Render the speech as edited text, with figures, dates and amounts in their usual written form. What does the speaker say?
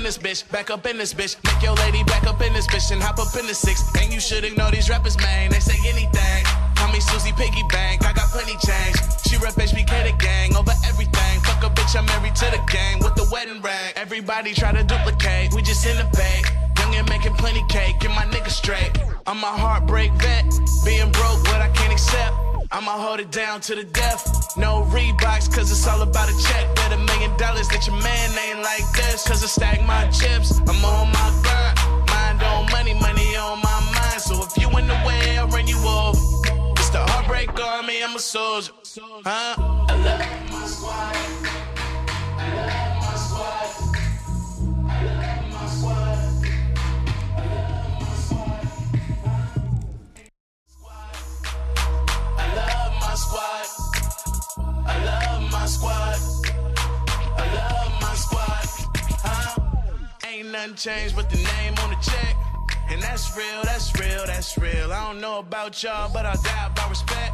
this bitch, back up in this bitch. Make your lady back up in this bitch and hop up in the 6. And you should ignore these rappers, man. They say anything. Call me Susie Piggy Bank, I got plenty change. She rep HBK the gang over everything. Fuck a bitch, I'm married to the game with the wedding ring. Everybody try to duplicate, we just innovate. Young and making plenty cake, get my nigga straight. I'm a heartbreak vet, being broke what I can't accept. I'ma hold it down to the death. No Reeboks, cause it's all about a check. Bet $1 million that your man ain't like this. Cause I stack my chips, I'm on my grind. Mind on money, money on my mind. So if you in the way, I'll run you over. It's the heartbreak army, I'm a soldier. Huh? I love my squad. I love my squad. I love my squad. Squad. I love my squad. I love my squad. Huh? Ain't nothing changed but the name on the check. And that's real, that's real, that's real. I don't know about y'all, but I'll die about respect.